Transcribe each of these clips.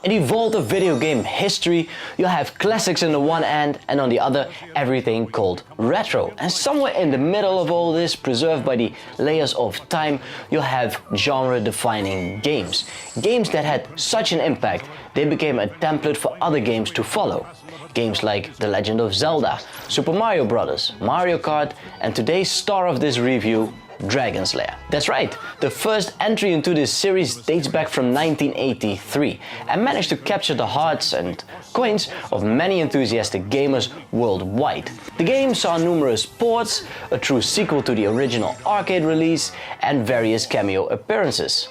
In the vault of video game history, you'll have classics on the one end and on the other everything called retro. And somewhere in the middle of all this, preserved by the layers of time, you'll have genre-defining games. Games that had such an impact, they became a template for other games to follow. Games like The Legend of Zelda, Super Mario Bros., Mario Kart, and today's star of this review, Dragon's Lair. That's right, the first entry into this series dates back from 1983 and managed to capture the hearts and coins of many enthusiastic gamers worldwide. The game saw numerous ports, a true sequel to the original arcade release, and various cameo appearances.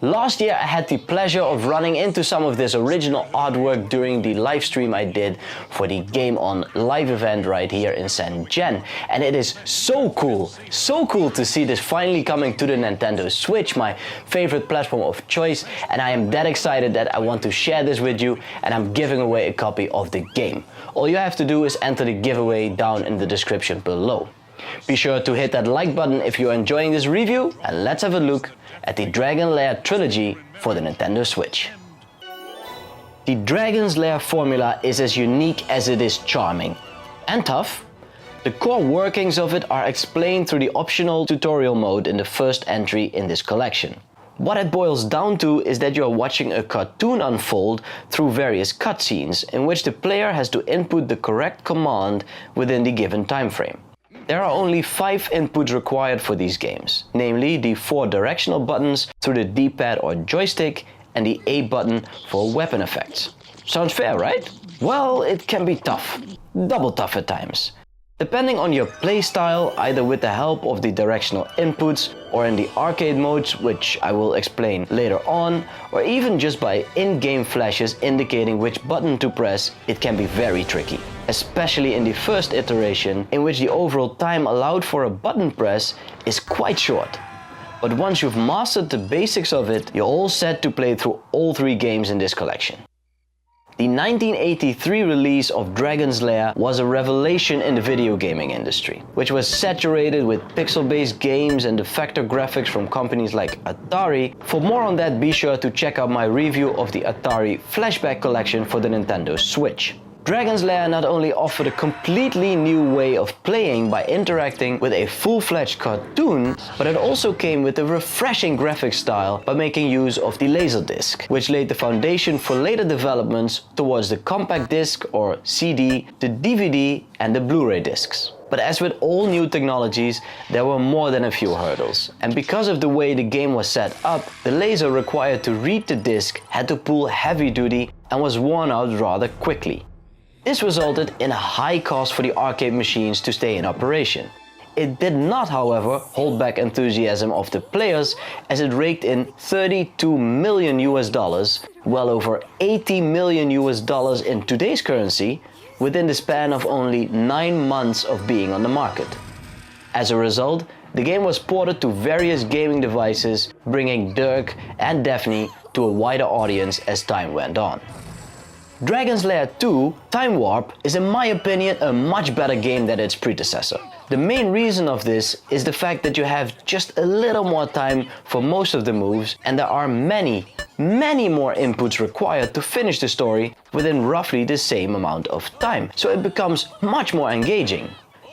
Last year I had the pleasure of running into some of this original artwork during the live stream I did for the Game On live event right here in San Jen. And it is so cool to see this finally coming to the Nintendo Switch, my favorite platform of choice, and I am that excited that I want to share this with you, and I'm giving away a copy of the game. All you have to do is enter the giveaway down in the description below. Be sure to hit that like button if you're enjoying this review, and let's have a look at the Lair Trilogy for the Nintendo Switch. The Dragon's Lair formula is as unique as it is charming and tough. The core workings of it are explained through the optional tutorial mode in the first entry in this collection. What it boils down to is that you are watching a cartoon unfold through various cutscenes in which the player has to input the correct command within the given time frame. There are only 5 inputs required for these games, namely the 4 directional buttons through the D-pad or joystick and the A button for weapon effects. Sounds fair, right? Well, it can be tough. Double tough at times. Depending on your playstyle, either with the help of the directional inputs or in the arcade modes, which I will explain later on, or even just by in-game flashes indicating which button to press, it can be very tricky. Especially in the first iteration, in which the overall time allowed for a button press is quite short. But once you've mastered the basics of it, you're all set to play through all 3 games in this collection. The 1983 release of Dragon's Lair was a revelation in the video gaming industry, which was saturated with pixel-based games and the vector graphics from companies like Atari. For more on that, be sure to check out my review of the Atari Flashback collection for the Nintendo Switch. Dragon's Lair not only offered a completely new way of playing by interacting with a full-fledged cartoon, but it also came with a refreshing graphic style by making use of the Laserdisc, which laid the foundation for later developments towards the compact disc or CD, the DVD and the Blu-ray discs. But as with all new technologies, there were more than a few hurdles. And because of the way the game was set up, the laser required to read the disc had to pull heavy duty and was worn out rather quickly. This resulted in a high cost for the arcade machines to stay in operation. It did not, however, hold back enthusiasm of the players, as it raked in $32 million, well over $80 million in today's currency, within the span of only 9 months of being on the market. As a result, the game was ported to various gaming devices, bringing Dirk and Daphne to a wider audience as time went on. Dragon's Lair 2 Time Warp is in my opinion a much better game than its predecessor. The main reason of this is the fact that you have just a little more time for most of the moves, and there are many more inputs required to finish the story within roughly the same amount of time, so it becomes much more engaging.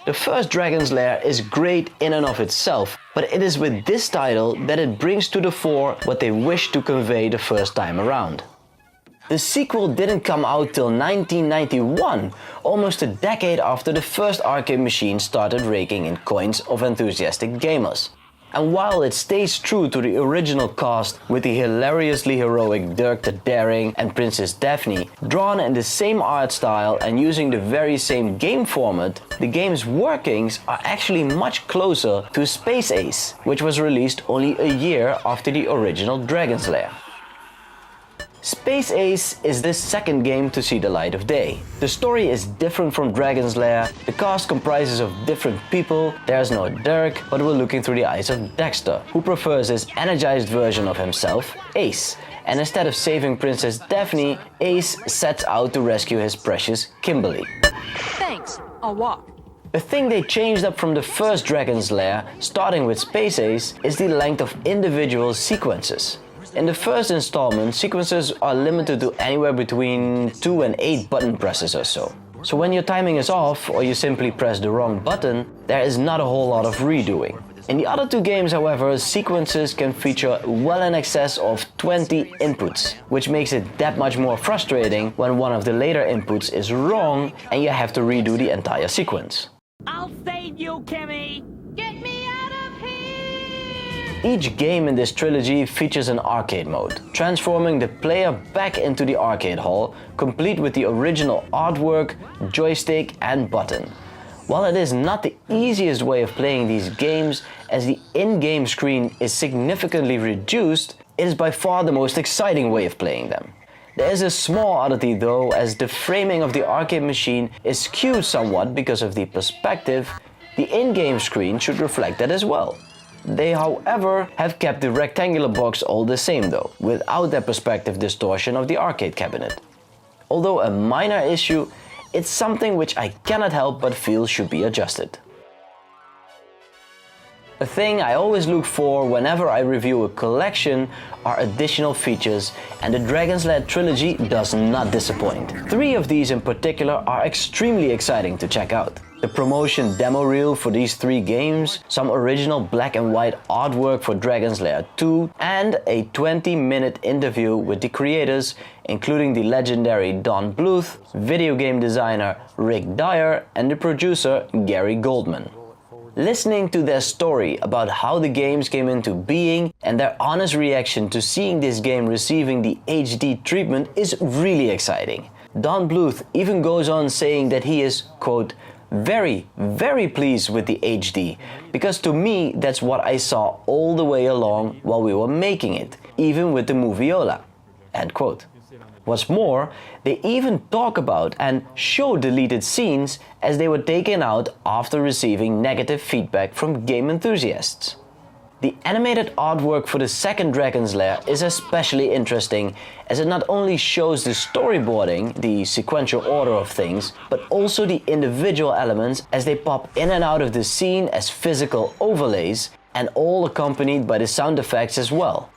The first Dragon's Lair is great in and of itself, but it is with this title that it brings to the fore what they wished to convey the first time around. The sequel didn't come out till 1991, almost a decade after the first arcade machine started raking in coins of enthusiastic gamers. And while it stays true to the original cast with the hilariously heroic Dirk the Daring and Princess Daphne, drawn in the same art style and using the very same game format, the game's workings are actually much closer to Space Ace, which was released only a year after the original Dragon's Lair. Space Ace is the second game to see the light of day. The story is different from Dragon's Lair, the cast comprises of different people, there's no Dirk, but we're looking through the eyes of Dexter, who prefers his energized version of himself, Ace. And instead of saving Princess Daphne, Ace sets out to rescue his precious Kimberly. Thanks, I'll walk. The thing they changed up from the first Dragon's Lair, starting with Space Ace, is the length of individual sequences. In the first installment, sequences are limited to anywhere between 2 and 8 button presses or so. So when your timing is off or you simply press the wrong button, there is not a whole lot of redoing. In the other two games, however, sequences can feature well in excess of 20 inputs, which makes it that much more frustrating when one of the later inputs is wrong and you have to redo the entire sequence. I'll save you, Kimmy! Get me out of here! Each game in this trilogy features an arcade mode, transforming the player back into the arcade hall, complete with the original artwork, joystick and button. While it is not the easiest way of playing these games, as the in-game screen is significantly reduced, it is by far the most exciting way of playing them. There is a small oddity though, as the framing of the arcade machine is skewed somewhat because of the perspective. The in-game screen should reflect that as well. They, however, have kept the rectangular box all the same though, without that perspective distortion of the arcade cabinet. Although a minor issue, it's something which I cannot help but feel should be adjusted. A thing I always look for whenever I review a collection are additional features, and the Lair Trilogy does not disappoint. 3 of these in particular are extremely exciting to check out. The promotion demo reel for these 3 games, some original black and white artwork for Dragon's Lair 2, and a 20-minute interview with the creators, including the legendary Don Bluth, video game designer Rick Dyer, and the producer Gary Goldman. Listening to their story about how the games came into being and their honest reaction to seeing this game receiving the HD treatment is really exciting. Don Bluth even goes on saying that he is, quote, very pleased with the HD, because to me that's what I saw all the way along while we were making it, even with the moviola, end quote. What's more, they even talk about and show deleted scenes as they were taken out after receiving negative feedback from game enthusiasts. The animated artwork for the second Dragon's Lair is especially interesting, as it not only shows the storyboarding, the sequential order of things, but also the individual elements as they pop in and out of the scene as physical overlays, and all accompanied by the sound effects as well.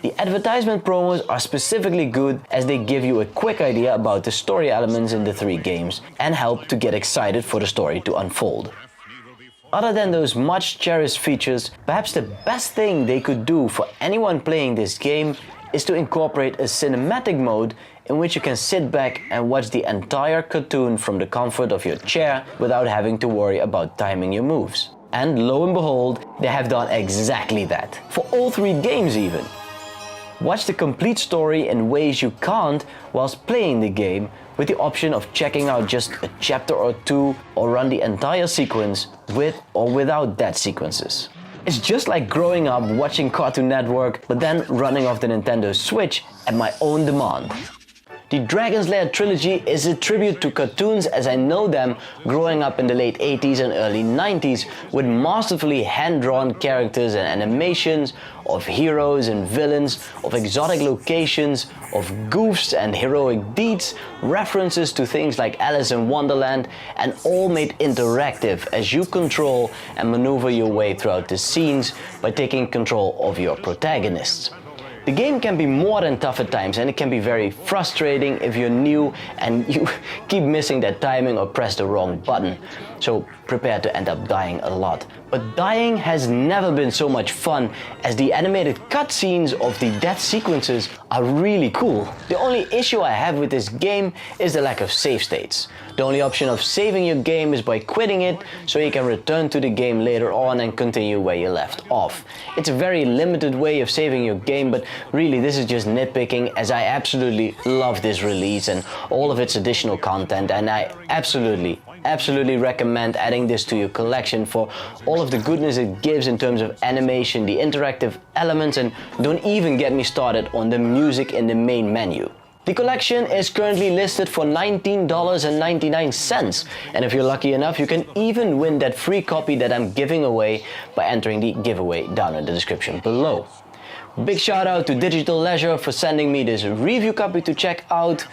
The advertisement promos are specifically good as they give you a quick idea about the story elements in the 3 games and help to get excited for the story to unfold. Other than those much cherished features, perhaps the best thing they could do for anyone playing this game is to incorporate a cinematic mode in which you can sit back and watch the entire cartoon from the comfort of your chair without having to worry about timing your moves. And lo and behold, they have done exactly that, for all 3 games even. Watch the complete story in ways you can't whilst playing the game, with the option of checking out just a chapter or 2 or run the entire sequence with or without dead sequences. It's just like growing up watching Cartoon Network but then running off the Nintendo Switch at my own demand. The Dragon's Lair Trilogy is a tribute to cartoons as I know them growing up in the late 80s and early 90s, with masterfully hand-drawn characters and animations, of heroes and villains, of exotic locations, of goofs and heroic deeds, references to things like Alice in Wonderland, and all made interactive as you control and maneuver your way throughout the scenes by taking control of your protagonists. The game can be more than tough at times, and it can be very frustrating if you're new and you keep missing that timing or press the wrong button. So prepare to end up dying a lot. But dying has never been so much fun, as the animated cutscenes of the death sequences are really cool. The only issue I have with this game is the lack of save states. The only option of saving your game is by quitting it, so you can return to the game later on and continue where you left off. It's a very limited way of saving your game, but really this is just nitpicking, as I absolutely love this release and all of its additional content, and I absolutely recommend adding this to your collection for all of the goodness it gives in terms of animation, the interactive elements, and don't even get me started on the music in the main menu. The collection is currently listed for $19.99, and if you're lucky enough, you can even win that free copy that I'm giving away by entering the giveaway down in the description below. Big shout out to Digital Leisure for sending me this review copy to check out.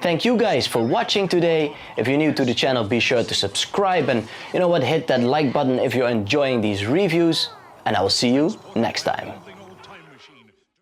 Thank you guys for watching today. If you're new to the channel, be sure to subscribe, and you know what, hit that like button if you're enjoying these reviews, and I will see you next time.